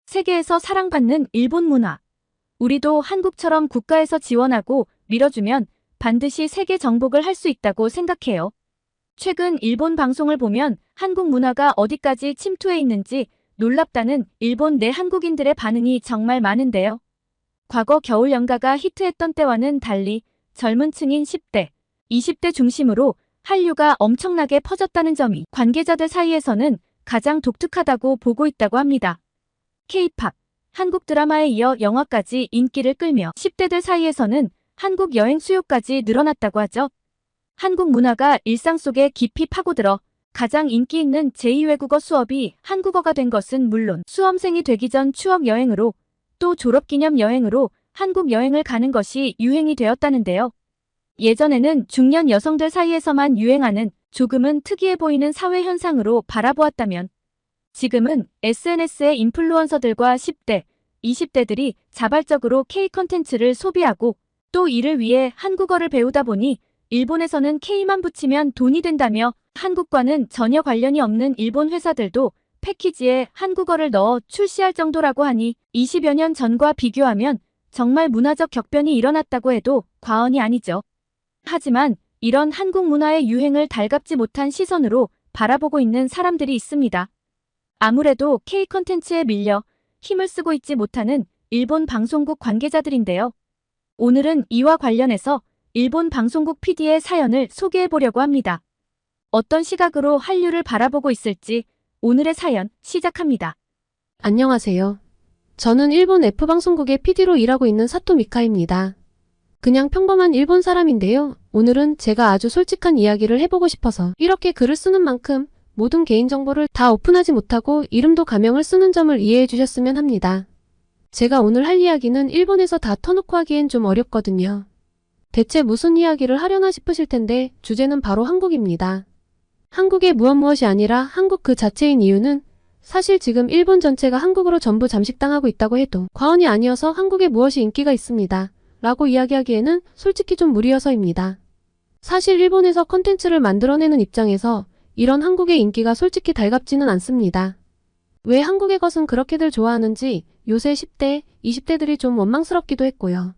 세계에서 사랑받는 일본 문화. 우리도 한국처럼 국가에서 지원하고 밀어주면 반드시 세계 정복을 할 수 있다고 생각해요. 최근 일본 방송을 보면 한국 문화가 어디까지 침투해 있는지 놀랍다는 일본 내 한국인들의 반응이 정말 많은데요. 과거 겨울 연가가 히트했던 때와는 달리 젊은 층인 10대, 20대 중심으로 한류가 엄청나게 퍼졌다는 점이 관계자들 사이에서는 가장 독특하다고 보고 있다고 합니다. K-팝, 한국 드라마에 이어 영화까지 인기를 끌며 10대들 사이에서는 한국 여행 수요까지 늘어났다고 하죠. 한국 문화가 일상 속에 깊이 파고들어 가장 인기 있는 제2외국어 수업이 한국어가 된 것은 물론 수험생이 되기 전 추억 여행으로 또 졸업기념 여행으로 한국 여행을 가는 것이 유행이 되었다는데요. 예전에는 중년 여성들 사이에서만 유행하는 조금은 특이해 보이는 사회 현상으로 바라보았다면 지금은 SNS의 인플루언서들과 10대, 20대들이 자발적으로 K-컨텐츠를 소비하고 또 이를 위해 한국어를 배우다 보니 일본에서는 K만 붙이면 돈이 된다며 한국과는 전혀 관련이 없는 일본 회사들도 패키지에 한국어를 넣어 출시할 정도라고 하니 20여 년 전과 비교하면 정말 문화적 격변이 일어났다고 해도 과언이 아니죠. 하지만 이런 한국 문화의 유행을 달갑지 못한 시선으로 바라보고 있는 사람들이 있습니다. 아무래도 K-컨텐츠에 밀려 힘을 쓰고 있지 못하는 일본 방송국 관계자들인데요. 오늘은 이와 관련해서 일본 방송국 PD의 사연을 소개해보려고 합니다. 어떤 시각으로 한류를 바라보고 있을지 오늘의 사연 시작합니다. 안녕하세요. 저는 일본 F방송국의 PD로 일하고 있는 사토 미카입니다. 그냥 평범한 일본 사람인데요. 오늘은 제가 아주 솔직한 이야기를 해보고 싶어서 이렇게 글을 쓰는 만큼 모든 개인정보를 다 오픈하지 못하고 이름도 가명을 쓰는 점을 이해해 주셨으면 합니다. 제가 오늘 할 이야기는 일본에서 다 터놓고 하기엔 좀 어렵거든요. 대체 무슨 이야기를 하려나 싶으실 텐데 주제는 바로 한국입니다. 한국의 무엇이 아니라 한국 그 자체인 이유는 사실 지금 일본 전체가 한국으로 전부 잠식당하고 있다고 해도 과언이 아니어서 한국에 무엇이 인기가 있습니다. 라고 이야기하기에는 솔직히 좀 무리여서입니다. 사실 일본에서 컨텐츠를 만들어내는 입장에서 이런 한국의 인기가 솔직히 달갑지는 않습니다. 왜 한국의 것은 그렇게들 좋아하는지 요새 10대, 20대들이 좀 원망스럽기도 했고요.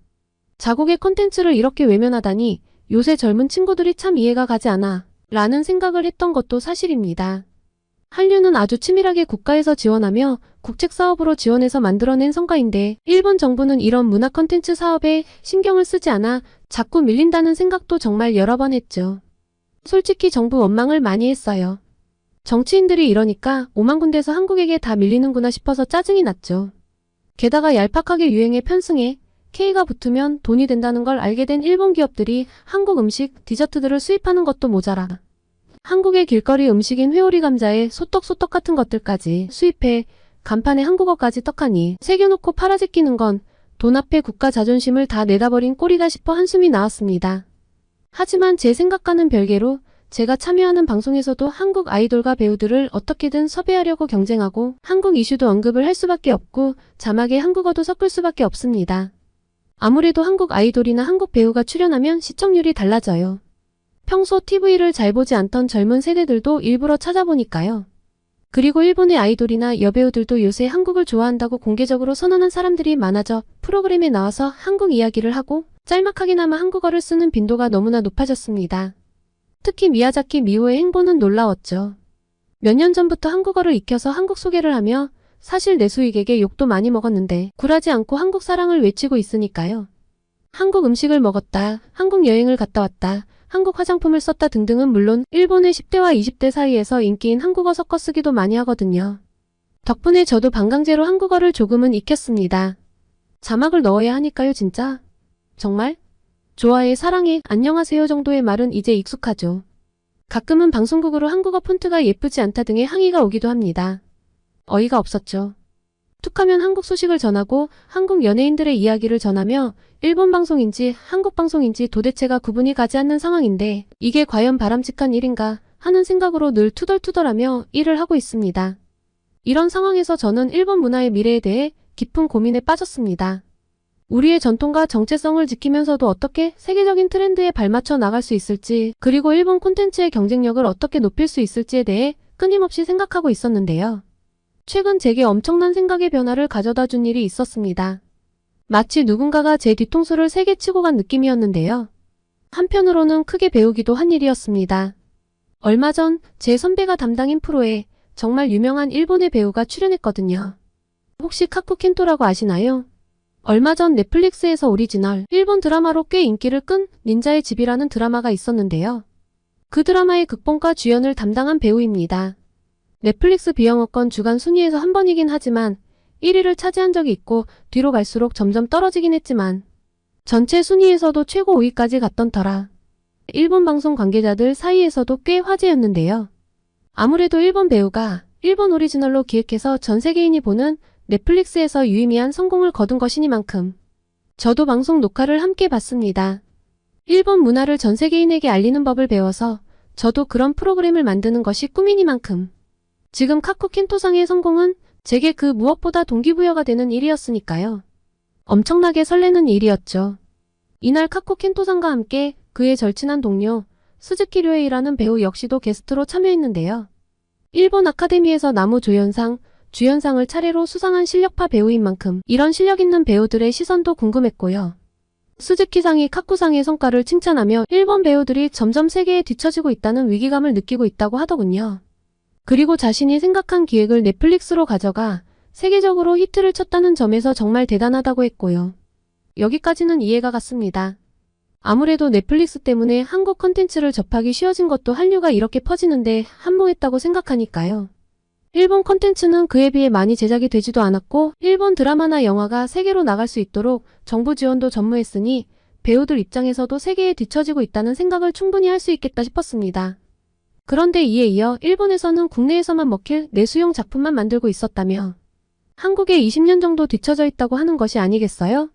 자국의 컨텐츠를 이렇게 외면하다니 요새 젊은 친구들이 참 이해가 가지 않아 라는 생각을 했던 것도 사실입니다. 한류는 아주 치밀하게 국가에서 지원하며 국책사업으로 지원해서 만들어낸 성과인데 일본 정부는 이런 문화 컨텐츠 사업에 신경을 쓰지 않아 자꾸 밀린다는 생각도 정말 여러 번 했죠. 솔직히 정부 원망을 많이 했어요. 정치인들이 이러니까 5만 군데서 한국에게 다 밀리는구나 싶어서 짜증이 났죠. 게다가 얄팍하게 유행에 편승해 K가 붙으면 돈이 된다는 걸 알게 된 일본 기업들이 한국 음식, 디저트들을 수입하는 것도 모자라 한국의 길거리 음식인 회오리 감자에 소떡소떡 같은 것들까지 수입해 간판에 한국어까지 떡하니 새겨놓고 팔아제끼는 건 돈 앞에 국가 자존심을 다 내다버린 꼴이다 싶어 한숨이 나왔습니다. 하지만 제 생각과는 별개로 제가 참여하는 방송에서도 한국 아이돌과 배우들을 어떻게든 섭외하려고 경쟁하고 한국 이슈도 언급을 할 수밖에 없고 자막에 한국어도 섞을 수밖에 없습니다. 아무래도 한국 아이돌이나 한국 배우가 출연하면 시청률이 달라져요. 평소 TV를 잘 보지 않던 젊은 세대들도 일부러 찾아보니까요. 그리고 일본의 아이돌이나 여배우들도 요새 한국을 좋아한다고 공개적으로 선언한 사람들이 많아져 프로그램에 나와서 한국 이야기를 하고 짤막하게나마 한국어를 쓰는 빈도가 너무나 높아졌습니다. 특히 미야자키 미호의 행보는 놀라웠죠. 몇 년 전부터 한국어를 익혀서 한국 소개를 하며 사실 내수익에게 욕도 많이 먹었는데 굴하지 않고 한국 사랑을 외치고 있으니까요. 한국 음식을 먹었다, 한국 여행을 갔다 왔다, 한국 화장품을 썼다 등등은 물론 일본의 10대와 20대 사이에서 인기인 한국어 섞어 쓰기도 많이 하거든요. 덕분에 저도 반강제로 한국어를 조금은 익혔습니다. 자막을 넣어야 하니까요 진짜. 정말? 좋아해, 사랑해, 안녕하세요 정도의 말은 이제 익숙하죠. 가끔은 방송국으로 한국어 폰트가 예쁘지 않다 등의 항의가 오기도 합니다. 어이가 없었죠. 툭하면 한국 소식을 전하고 한국 연예인들의 이야기를 전하며 일본 방송인지 한국 방송인지 도대체가 구분이 가지 않는 상황인데 이게 과연 바람직한 일인가 하는 생각으로 늘 투덜투덜하며 일을 하고 있습니다. 이런 상황에서 저는 일본 문화의 미래에 대해 깊은 고민에 빠졌습니다. 우리의 전통과 정체성을 지키면서도 어떻게 세계적인 트렌드에 발맞춰 나갈 수 있을지 그리고 일본 콘텐츠의 경쟁력을 어떻게 높일 수 있을지에 대해 끊임없이 생각하고 있었는데요. 최근 제게 엄청난 생각의 변화를 가져다 준 일이 있었습니다. 마치 누군가가 제 뒤통수를 세게 치고 간 느낌이었는데요. 한편으로는 크게 배우기도 한 일이었습니다. 얼마 전 제 선배가 담당인 프로에 정말 유명한 일본의 배우가 출연했거든요. 혹시 카쿠 켄토라고 아시나요? 얼마 전 넷플릭스에서 오리지널 일본 드라마로 꽤 인기를 끈 닌자의 집이라는 드라마가 있었는데요. 그 드라마의 극본과 주연을 담당한 배우입니다. 넷플릭스 비영어권 주간 순위에서 한 번이긴 하지만 1위를 차지한 적이 있고 뒤로 갈수록 점점 떨어지긴 했지만 전체 순위에서도 최고 5위까지 갔던 터라 일본 방송 관계자들 사이에서도 꽤 화제였는데요. 아무래도 일본 배우가 일본 오리지널로 기획해서 전 세계인이 보는 넷플릭스에서 유의미한 성공을 거둔 것이니만큼 저도 방송 녹화를 함께 봤습니다. 일본 문화를 전 세계인에게 알리는 법을 배워서 저도 그런 프로그램을 만드는 것이 꿈이니만큼 지금 카쿠 켄토상의 성공은 제게 그 무엇보다 동기부여가 되는 일이었으니까요. 엄청나게 설레는 일이었죠. 이날 카쿠 켄토상과 함께 그의 절친한 동료 스즈키 료에이라는 배우 역시도 게스트로 참여했는데요. 일본 아카데미에서 나무조연상, 주연상을 차례로 수상한 실력파 배우인 만큼 이런 실력 있는 배우들의 시선도 궁금했고요. 스즈키상이 카쿠상의 성과를 칭찬하며 일본 배우들이 점점 세계에 뒤처지고 있다는 위기감을 느끼고 있다고 하더군요. 그리고 자신이 생각한 기획을 넷플릭스로 가져가 세계적으로 히트를 쳤다는 점에서 정말 대단하다고 했고요. 여기까지는 이해가 갔습니다. 아무래도 넷플릭스 때문에 한국 컨텐츠를 접하기 쉬워진 것도 한류가 이렇게 퍼지는데 한몫했다고 생각하니까요. 일본 컨텐츠는 그에 비해 많이 제작이 되지도 않았고 일본 드라마나 영화가 세계로 나갈 수 있도록 정부 지원도 전무했으니 배우들 입장에서도 세계에 뒤처지고 있다는 생각을 충분히 할 수 있겠다 싶었습니다. 그런데 이에 이어 일본에서는 국내에서만 먹힐 내수용 작품만 만들고 있었다며 한국에 20년 정도 뒤처져 있다고 하는 것이 아니겠어요?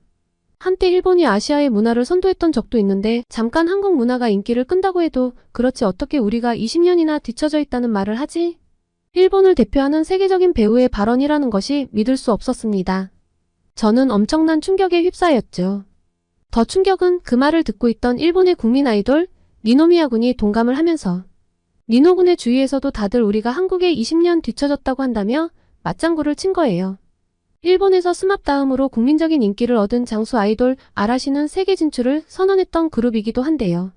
한때 일본이 아시아의 문화를 선도했던 적도 있는데 잠깐 한국 문화가 인기를 끈다고 해도 그렇지 어떻게 우리가 20년이나 뒤처져 있다는 말을 하지? 일본을 대표하는 세계적인 배우의 발언이라는 것이 믿을 수 없었습니다. 저는 엄청난 충격에 휩싸였죠. 더 충격은 그 말을 듣고 있던 일본의 국민 아이돌 니노미야 군이 동감을 하면서 니노 군의 주위에서도 다들 우리가 한국에 20년 뒤처졌다고 한다며 맞장구를 친 거예요. 일본에서 스맙 다음으로 국민적인 인기를 얻은 장수 아이돌 아라시는 세계 진출을 선언했던 그룹이기도 한데요.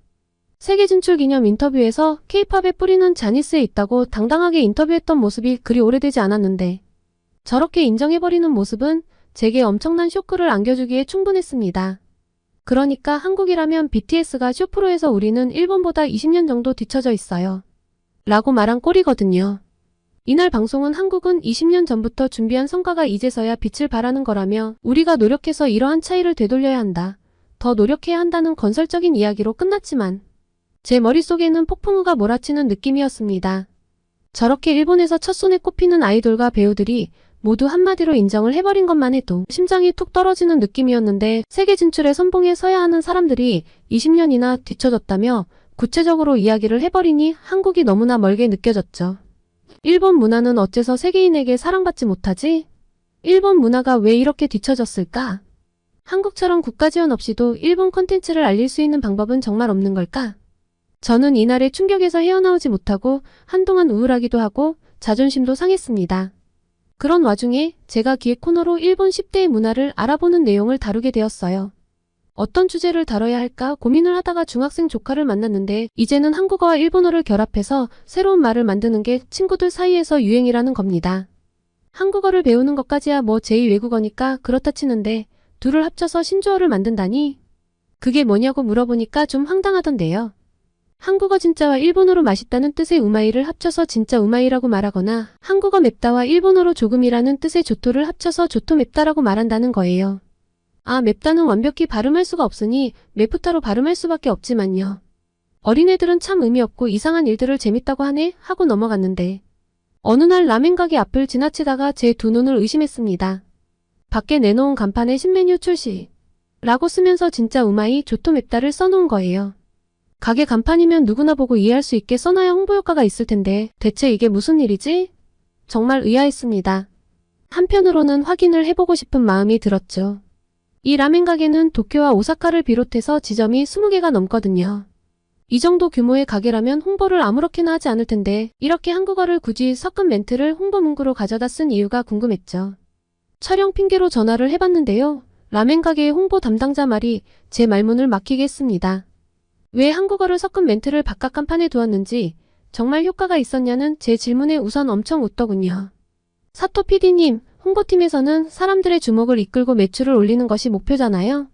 세계 진출 기념 인터뷰에서 K-팝의 뿌리는 자니스에 있다고 당당하게 인터뷰했던 모습이 그리 오래되지 않았는데 저렇게 인정해버리는 모습은 제게 엄청난 쇼크를 안겨주기에 충분했습니다. 그러니까 한국이라면 BTS가 쇼프로에서 우리는 일본보다 20년 정도 뒤처져 있어요. 라고 말한 꼴이거든요. 이날 방송은 한국은 20년 전부터 준비한 성과가 이제서야 빛을 발하는 거라며 우리가 노력해서 이러한 차이를 되돌려야 한다. 더 노력해야 한다는 건설적인 이야기로 끝났지만 제 머릿속에는 폭풍우가 몰아치는 느낌이었습니다. 저렇게 일본에서 첫손에 꼽히는 아이돌과 배우들이 모두 한마디로 인정을 해버린 것만 해도 심장이 툭 떨어지는 느낌이었는데 세계 진출의 선봉에 서야 하는 사람들이 20년이나 뒤처졌다며 구체적으로 이야기를 해버리니 한국이 너무나 멀게 느껴졌죠. 일본 문화는 어째서 세계인에게 사랑받지 못하지? 일본 문화가 왜 이렇게 뒤처졌을까? 한국처럼 국가 지원 없이도 일본 콘텐츠를 알릴 수 있는 방법은 정말 없는 걸까? 저는 이날의 충격에서 헤어나오지 못하고 한동안 우울하기도 하고 자존심도 상했습니다. 그런 와중에 제가 기획 코너로 일본 10대의 문화를 알아보는 내용을 다루게 되었어요. 어떤 주제를 다뤄야 할까 고민을 하다가 중학생 조카를 만났는데 이제는 한국어와 일본어를 결합해서 새로운 말을 만드는 게 친구들 사이에서 유행이라는 겁니다. 한국어를 배우는 것까지야 뭐 제2외국어니까 그렇다 치는데 둘을 합쳐서 신조어를 만든다니? 그게 뭐냐고 물어보니까 좀 황당하던데요. 한국어 진짜와 일본어로 맛있다는 뜻의 우마이를 합쳐서 진짜 우마이라고 말하거나 한국어 맵다와 일본어로 조금이라는 뜻의 조토를 합쳐서 조토 맵다라고 말한다는 거예요. 아, 맵다는 완벽히 발음할 수가 없으니 맵프타로 발음할 수밖에 없지만요. 어린애들은 참 의미 없고 이상한 일들을 재밌다고 하네 하고 넘어갔는데 어느 날 라멘 가게 앞을 지나치다가 제 두 눈을 의심했습니다. 밖에 내놓은 간판에 신메뉴 출시 라고 쓰면서 진짜 우마이 조토 맵다를 써놓은 거예요. 가게 간판이면 누구나 보고 이해할 수 있게 써놔야 홍보 효과가 있을 텐데 대체 이게 무슨 일이지? 정말 의아했습니다. 한편으로는 확인을 해보고 싶은 마음이 들었죠. 이 라멘 가게는 도쿄와 오사카를 비롯해서 지점이 20개가 넘거든요. 이 정도 규모의 가게라면 홍보를 아무렇게나 하지 않을 텐데 이렇게 한국어를 굳이 섞은 멘트를 홍보 문구로 가져다 쓴 이유가 궁금했죠. 촬영 핑계로 전화를 해봤는데요. 라멘 가게의 홍보 담당자 말이 제 말문을 막히게 했습니다. 왜 한국어를 섞은 멘트를 바깥 간판에 두었는지 정말 효과가 있었냐는 제 질문에 우선 엄청 웃더군요. 사토 PD님, 홍보팀에서는 사람들의 주목을 이끌고 매출을 올리는 것이 목표잖아요.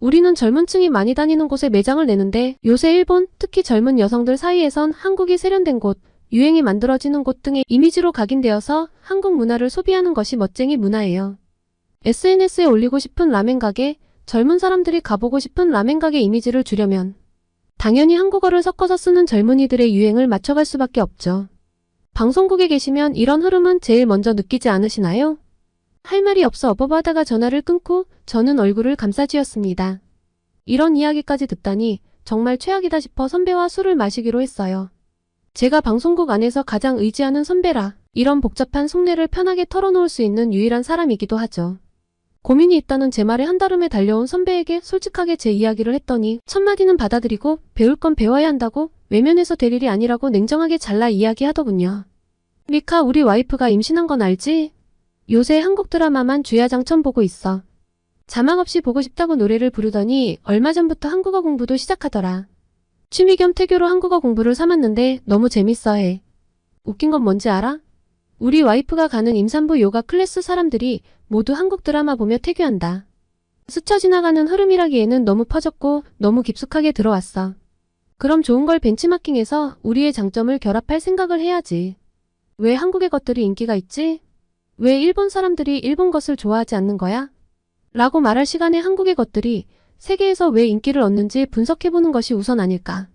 우리는 젊은 층이 많이 다니는 곳에 매장을 내는데 요새 일본, 특히 젊은 여성들 사이에선 한국이 세련된 곳, 유행이 만들어지는 곳 등의 이미지로 각인되어서 한국 문화를 소비하는 것이 멋쟁이 문화예요. SNS에 올리고 싶은 라멘 가게, 젊은 사람들이 가보고 싶은 라멘 가게 이미지를 주려면 당연히 한국어를 섞어서 쓰는 젊은이들의 유행을 맞춰갈 수밖에 없죠. 방송국에 계시면 이런 흐름은 제일 먼저 느끼지 않으시나요? 할 말이 없어 어버버하다가 전화를 끊고 저는 얼굴을 감싸쥐었습니다. 이런 이야기까지 듣다니 정말 최악이다 싶어 선배와 술을 마시기로 했어요. 제가 방송국 안에서 가장 의지하는 선배라 이런 복잡한 속내를 편하게 털어놓을 수 있는 유일한 사람이기도 하죠. 고민이 있다는 제 말에 한달음에 달려온 선배에게 솔직하게 제 이야기를 했더니 첫마디는 받아들이고 배울 건 배워야 한다고 외면해서 될 일이 아니라고 냉정하게 잘라 이야기하더군요. 미카, 우리 와이프가 임신한 건 알지? 요새 한국 드라마만 주야장천 보고 있어. 자막 없이 보고 싶다고 노래를 부르더니 얼마 전부터 한국어 공부도 시작하더라. 취미 겸 태교로 한국어 공부를 삼았는데 너무 재밌어해. 웃긴 건 뭔지 알아? 우리 와이프가 가는 임산부 요가 클래스 사람들이 모두 한국 드라마 보며 태교한다. 스쳐 지나가는 흐름이라기에는 너무 퍼졌고 너무 깊숙하게 들어왔어. 그럼 좋은 걸 벤치마킹해서 우리의 장점을 결합할 생각을 해야지. 왜 한국의 것들이 인기가 있지? 왜 일본 사람들이 일본 것을 좋아하지 않는 거야? 라고 말할 시간에 한국의 것들이 세계에서 왜 인기를 얻는지 분석해보는 것이 우선 아닐까.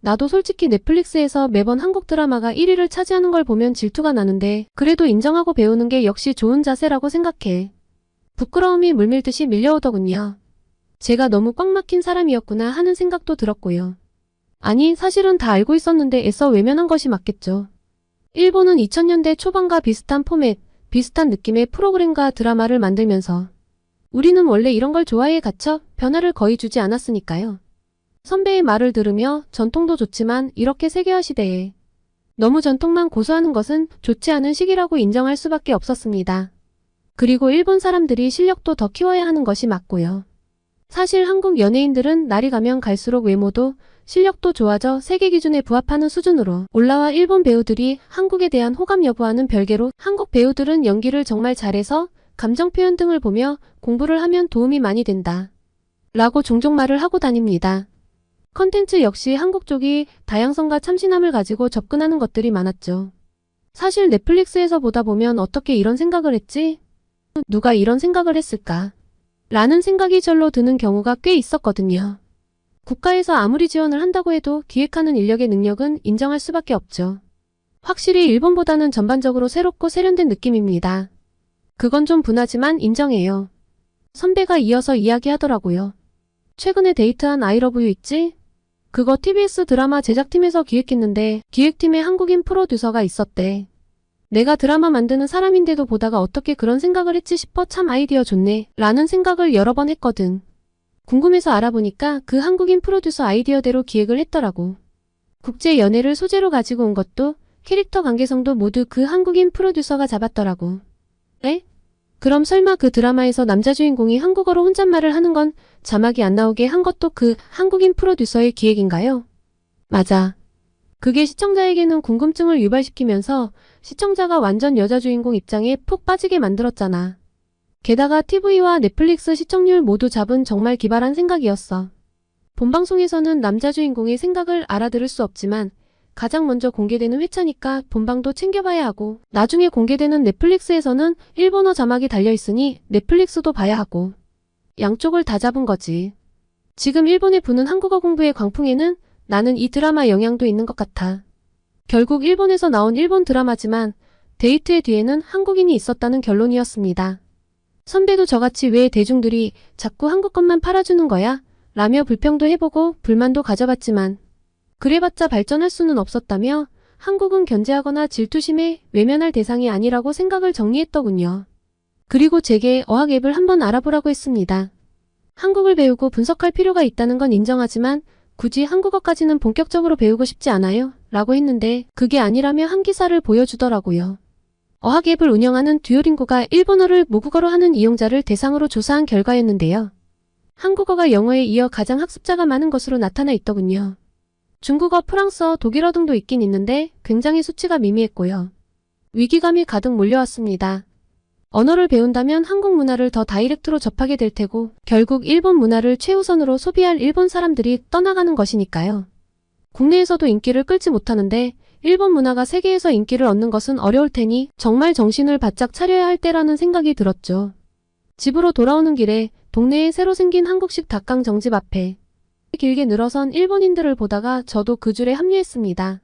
나도 솔직히 넷플릭스에서 매번 한국 드라마가 1위를 차지하는 걸 보면 질투가 나는데 그래도 인정하고 배우는 게 역시 좋은 자세라고 생각해. 부끄러움이 물밀듯이 밀려오더군요. 제가 너무 꽉 막힌 사람이었구나 하는 생각도 들었고요. 아니, 사실은 다 알고 있었는데 애써 외면한 것이 맞겠죠. 일본은 2000년대 초반과 비슷한 포맷, 비슷한 느낌의 프로그램과 드라마를 만들면서 우리는 원래 이런 걸 좋아해 갇혀 변화를 거의 주지 않았으니까요. 선배의 말을 들으며 전통도 좋지만 이렇게 세계화 시대에 너무 전통만 고수하는 것은 좋지 않은 시기라고 인정할 수밖에 없었습니다. 그리고 일본 사람들이 실력도 더 키워야 하는 것이 맞고요. 사실 한국 연예인들은 날이 가면 갈수록 외모도 실력도 좋아져 세계 기준에 부합하는 수준으로 올라와 일본 배우들이 한국에 대한 호감 여부와는 별개로 한국 배우들은 연기를 정말 잘해서 감정 표현 등을 보며 공부를 하면 도움이 많이 된다. 라고 종종 말을 하고 다닙니다. 컨텐츠 역시 한국 쪽이 다양성과 참신함을 가지고 접근하는 것들이 많았죠. 사실 넷플릭스에서 보다 보면 어떻게 이런 생각을 했지? 누가 이런 생각을 했을까? 라는 생각이 절로 드는 경우가 꽤 있었거든요. 국가에서 아무리 지원을 한다고 해도 기획하는 인력의 능력은 인정할 수밖에 없죠. 확실히 일본보다는 전반적으로 새롭고 세련된 느낌입니다. 그건 좀 분하지만 인정해요. 선배가 이어서 이야기하더라고요. 최근에 데이트한 아이러브유 있지? 그거 TBS 드라마 제작팀에서 기획했는데 기획팀에 한국인 프로듀서가 있었대. 내가 드라마 만드는 사람인데도 보다가 어떻게 그런 생각을 했지 싶어 참 아이디어 좋네 라는 생각을 여러 번 했거든. 궁금해서 알아보니까 그 한국인 프로듀서 아이디어대로 기획을 했더라고. 국제 연애를 소재로 가지고 온 것도 캐릭터 관계성도 모두 그 한국인 프로듀서가 잡았더라고. 에? 그럼 설마 그 드라마에서 남자 주인공이 한국어로 혼잣말을 하는 건 자막이 안 나오게 한 것도 그 한국인 프로듀서의 기획인가요? 맞아. 그게 시청자에게는 궁금증을 유발시키면서 시청자가 완전 여자 주인공 입장에 푹 빠지게 만들었잖아. 게다가 TV와 넷플릭스 시청률 모두 잡은 정말 기발한 생각이었어. 본방송에서는 남자 주인공의 생각을 알아들을 수 없지만 가장 먼저 공개되는 회차니까 본방도 챙겨봐야 하고 나중에 공개되는 넷플릭스에서는 일본어 자막이 달려있으니 넷플릭스도 봐야 하고 양쪽을 다 잡은 거지. 지금 일본에 부는 한국어 공부의 광풍에는 나는 이 드라마 영향도 있는 것 같아. 결국 일본에서 나온 일본 드라마지만 데이트의 뒤에는 한국인이 있었다는 결론이었습니다. 선배도 저같이 왜 대중들이 자꾸 한국 것만 팔아주는 거야? 라며 불평도 해보고 불만도 가져봤지만 그래봤자 발전할 수는 없었다며 한국은 견제하거나 질투심에 외면할 대상이 아니라고 생각을 정리했더군요. 그리고 제게 어학 앱을 한번 알아보라고 했습니다. 한국을 배우고 분석할 필요가 있다는 건 인정하지만 굳이 한국어까지는 본격적으로 배우고 싶지 않아요. 라고 했는데 그게 아니라며 한 기사를 보여주더라고요. 어학 앱을 운영하는 듀오링고가 일본어를 모국어로 하는 이용자를 대상으로 조사한 결과였는데요. 한국어가 영어에 이어 가장 학습자가 많은 것으로 나타나 있더군요. 중국어, 프랑스어, 독일어 등도 있긴 있는데 굉장히 수치가 미미했고요. 위기감이 가득 몰려왔습니다. 언어를 배운다면 한국 문화를 더 다이렉트로 접하게 될 테고 결국 일본 문화를 최우선으로 소비할 일본 사람들이 떠나가는 것이니까요. 국내에서도 인기를 끌지 못하는데 일본 문화가 세계에서 인기를 얻는 것은 어려울 테니 정말 정신을 바짝 차려야 할 때라는 생각이 들었죠. 집으로 돌아오는 길에 동네에 새로 생긴 한국식 닭강 정집 앞에 길게 늘어선 일본인들을 보다가 저도 그 줄에 합류했습니다.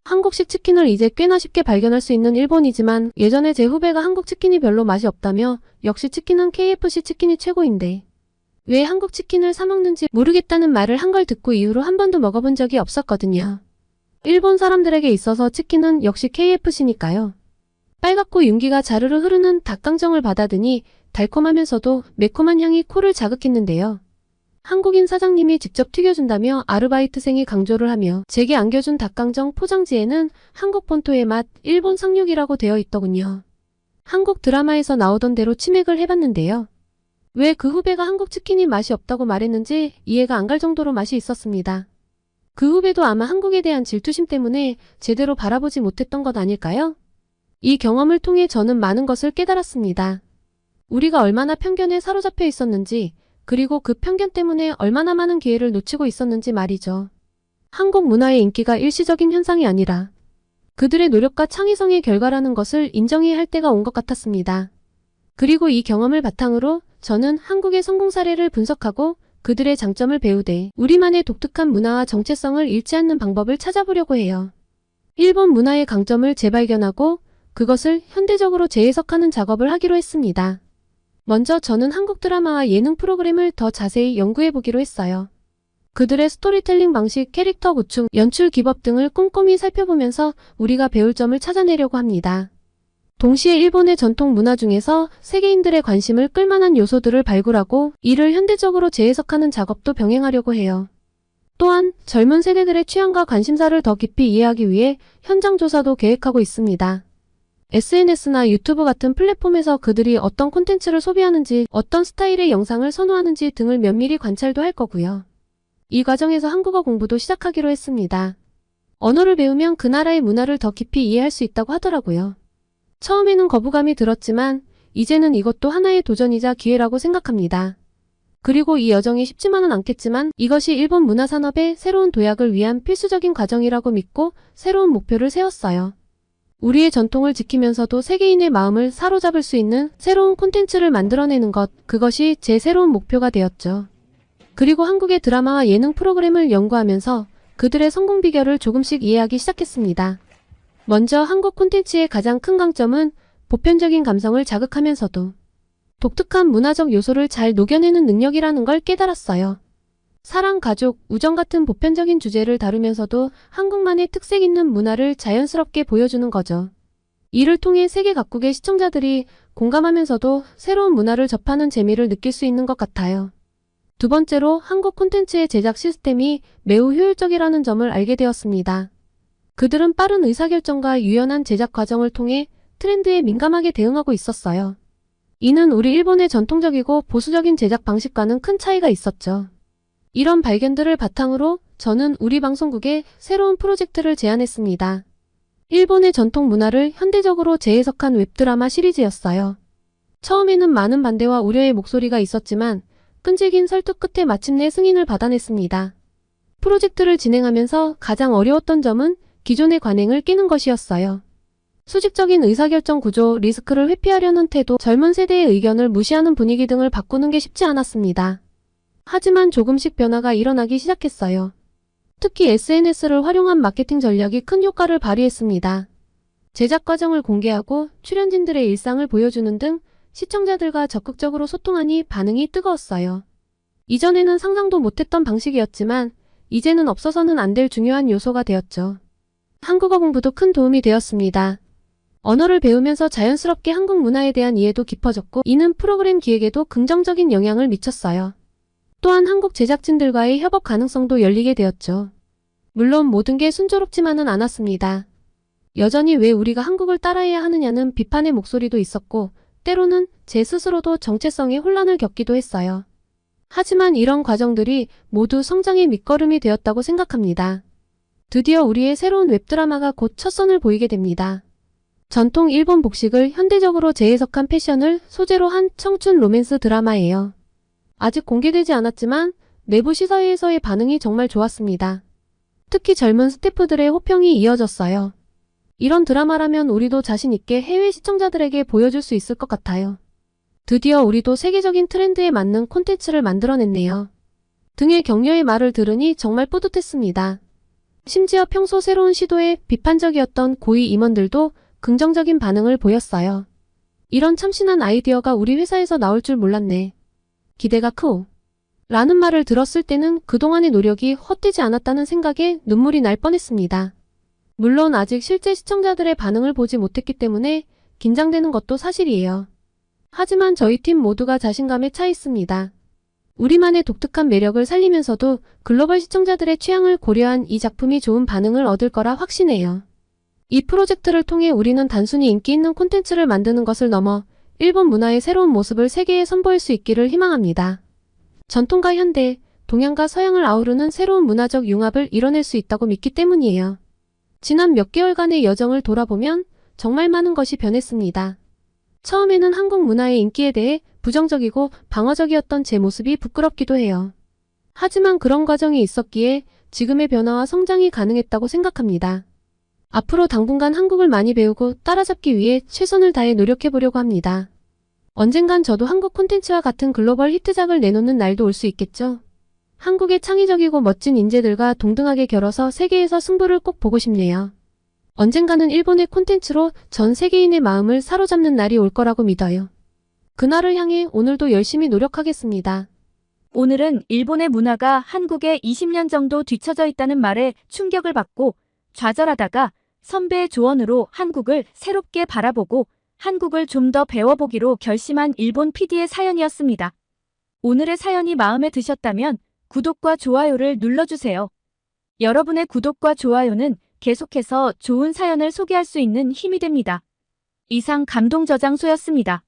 한국식 치킨을 이제 꽤나 쉽게 발견할 수 있는 일본이지만 예전에 제 후배가 한국 치킨이 별로 맛이 없다며 역시 치킨은 KFC 치킨이 최고인데 왜 한국 치킨을 사 먹는지 모르겠다는 말을 한 걸 듣고 이후로 한 번도 먹어본 적이 없었거든요. 일본 사람들에게 있어서 치킨은 역시 KFC니까요. 빨갛고 윤기가 자르르 흐르는 닭강정을 받아드니 달콤하면서도 매콤한 향이 코를 자극했는데요. 한국인 사장님이 직접 튀겨준다며 아르바이트생이 강조를 하며 제게 안겨준 닭강정 포장지에는 한국 본토의 맛, 일본 상륙이라고 되어 있더군요. 한국 드라마에서 나오던 대로 치맥을 해봤는데요. 왜 그 후배가 한국 치킨이 맛이 없다고 말했는지 이해가 안 갈 정도로 맛이 있었습니다. 그 후배도 아마 한국에 대한 질투심 때문에 제대로 바라보지 못했던 것 아닐까요? 이 경험을 통해 저는 많은 것을 깨달았습니다. 우리가 얼마나 편견에 사로잡혀 있었는지 그리고 그 편견 때문에 얼마나 많은 기회를 놓치고 있었는지 말이죠. 한국 문화의 인기가 일시적인 현상이 아니라 그들의 노력과 창의성의 결과라는 것을 인정해야 할 때가 온 것 같았습니다. 그리고 이 경험을 바탕으로 저는 한국의 성공 사례를 분석하고 그들의 장점을 배우되 우리만의 독특한 문화와 정체성을 잃지 않는 방법을 찾아보려고 해요. 일본 문화의 강점을 재발견하고 그것을 현대적으로 재해석하는 작업을 하기로 했습니다. 먼저 저는 한국 드라마와 예능 프로그램을 더 자세히 연구해보기로 했어요. 그들의 스토리텔링 방식, 캐릭터 구축, 연출 기법 등을 꼼꼼히 살펴보면서 우리가 배울 점을 찾아내려고 합니다. 동시에 일본의 전통 문화 중에서 세계인들의 관심을 끌만한 요소들을 발굴하고 이를 현대적으로 재해석하는 작업도 병행하려고 해요. 또한 젊은 세대들의 취향과 관심사를 더 깊이 이해하기 위해 현장 조사도 계획하고 있습니다. SNS나 유튜브 같은 플랫폼에서 그들이 어떤 콘텐츠를 소비하는지, 어떤 스타일의 영상을 선호하는지 등을 면밀히 관찰도 할 거고요. 이 과정에서 한국어 공부도 시작하기로 했습니다. 언어를 배우면 그 나라의 문화를 더 깊이 이해할 수 있다고 하더라고요. 처음에는 거부감이 들었지만 이제는 이것도 하나의 도전이자 기회라고 생각합니다. 그리고 이 여정이 쉽지만은 않겠지만 이것이 일본 문화 산업의 새로운 도약을 위한 필수적인 과정이라고 믿고 새로운 목표를 세웠어요. 우리의 전통을 지키면서도 세계인의 마음을 사로잡을 수 있는 새로운 콘텐츠를 만들어내는 것, 그것이 제 새로운 목표가 되었죠. 그리고 한국의 드라마와 예능 프로그램을 연구하면서 그들의 성공 비결을 조금씩 이해하기 시작했습니다. 먼저 한국 콘텐츠의 가장 큰 강점은 보편적인 감성을 자극하면서도 독특한 문화적 요소를 잘 녹여내는 능력이라는 걸 깨달았어요. 사랑, 가족, 우정 같은 보편적인 주제를 다루면서도 한국만의 특색 있는 문화를 자연스럽게 보여주는 거죠. 이를 통해 세계 각국의 시청자들이 공감하면서도 새로운 문화를 접하는 재미를 느낄 수 있는 것 같아요. 두 번째로 한국 콘텐츠의 제작 시스템이 매우 효율적이라는 점을 알게 되었습니다. 그들은 빠른 의사결정과 유연한 제작 과정을 통해 트렌드에 민감하게 대응하고 있었어요. 이는 우리 일본의 전통적이고 보수적인 제작 방식과는 큰 차이가 있었죠. 이런 발견들을 바탕으로 저는 우리 방송국에 새로운 프로젝트를 제안했습니다. 일본의 전통 문화를 현대적으로 재해석한 웹드라마 시리즈였어요. 처음에는 많은 반대와 우려의 목소리가 있었지만 끈질긴 설득 끝에 마침내 승인을 받아냈습니다. 프로젝트를 진행하면서 가장 어려웠던 점은 기존의 관행을 깨는 것이었어요. 수직적인 의사결정 구조, 리스크를 회피하려는 태도, 젊은 세대의 의견을 무시하는 분위기 등을 바꾸는 게 쉽지 않았습니다. 하지만 조금씩 변화가 일어나기 시작했어요. 특히 SNS를 활용한 마케팅 전략이 큰 효과를 발휘했습니다. 제작 과정을 공개하고 출연진들의 일상을 보여주는 등 시청자들과 적극적으로 소통하니 반응이 뜨거웠어요. 이전에는 상상도 못했던 방식이었지만 이제는 없어서는 안 될 중요한 요소가 되었죠. 한국어 공부도 큰 도움이 되었습니다. 언어를 배우면서 자연스럽게 한국 문화에 대한 이해도 깊어졌고 이는 프로그램 기획에도 긍정적인 영향을 미쳤어요. 또한 한국 제작진들과의 협업 가능성도 열리게 되었죠. 물론 모든 게 순조롭지만은 않았습니다. 여전히 왜 우리가 한국을 따라해야 하느냐는 비판의 목소리도 있었고, 때로는 제 스스로도 정체성의 혼란을 겪기도 했어요. 하지만 이런 과정들이 모두 성장의 밑거름이 되었다고 생각합니다. 드디어 우리의 새로운 웹드라마가 곧 첫 선을 보이게 됩니다. 전통 일본 복식을 현대적으로 재해석한 패션을 소재로 한 청춘 로맨스 드라마예요. 아직 공개되지 않았지만 내부 시사회에서의 반응이 정말 좋았습니다. 특히 젊은 스태프들의 호평이 이어졌어요. 이런 드라마라면 우리도 자신 있게 해외 시청자들에게 보여줄 수 있을 것 같아요. 드디어 우리도 세계적인 트렌드에 맞는 콘텐츠를 만들어냈네요. 등의 격려의 말을 들으니 정말 뿌듯했습니다. 심지어 평소 새로운 시도에 비판적이었던 고위 임원들도 긍정적인 반응을 보였어요. 이런 참신한 아이디어가 우리 회사에서 나올 줄 몰랐네. 기대가 크오. 라는 말을 들었을 때는 그동안의 노력이 헛되지 않았다는 생각에 눈물이 날 뻔했습니다. 물론 아직 실제 시청자들의 반응을 보지 못했기 때문에 긴장되는 것도 사실이에요. 하지만 저희 팀 모두가 자신감에 차 있습니다. 우리만의 독특한 매력을 살리면서도 글로벌 시청자들의 취향을 고려한 이 작품이 좋은 반응을 얻을 거라 확신해요. 이 프로젝트를 통해 우리는 단순히 인기 있는 콘텐츠를 만드는 것을 넘어 일본 문화의 새로운 모습을 세계에 선보일 수 있기를 희망합니다. 전통과 현대, 동양과 서양을 아우르는 새로운 문화적 융합을 이뤄낼 수 있다고 믿기 때문이에요. 지난 몇 개월간의 여정을 돌아보면 정말 많은 것이 변했습니다. 처음에는 한국 문화의 인기에 대해 부정적이고 방어적이었던 제 모습이 부끄럽기도 해요. 하지만 그런 과정이 있었기에 지금의 변화와 성장이 가능했다고 생각합니다. 앞으로 당분간 한국을 많이 배우고 따라잡기 위해 최선을 다해 노력해보려고 합니다. 언젠간 저도 한국 콘텐츠와 같은 글로벌 히트작을 내놓는 날도 올 수 있겠죠? 한국의 창의적이고 멋진 인재들과 동등하게 겨뤄서 세계에서 승부를 꼭 보고 싶네요. 언젠가는 일본의 콘텐츠로 전 세계인의 마음을 사로잡는 날이 올 거라고 믿어요. 그날을 향해 오늘도 열심히 노력하겠습니다. 오늘은 일본의 문화가 한국에 20년 정도 뒤처져 있다는 말에 충격을 받고 좌절하다가 선배의 조언으로 한국을 새롭게 바라보고 한국을 좀 더 배워보기로 결심한 일본 PD의 사연이었습니다. 오늘의 사연이 마음에 드셨다면 구독과 좋아요를 눌러주세요. 여러분의 구독과 좋아요는 계속해서 좋은 사연을 소개할 수 있는 힘이 됩니다. 이상 감동저장소였습니다.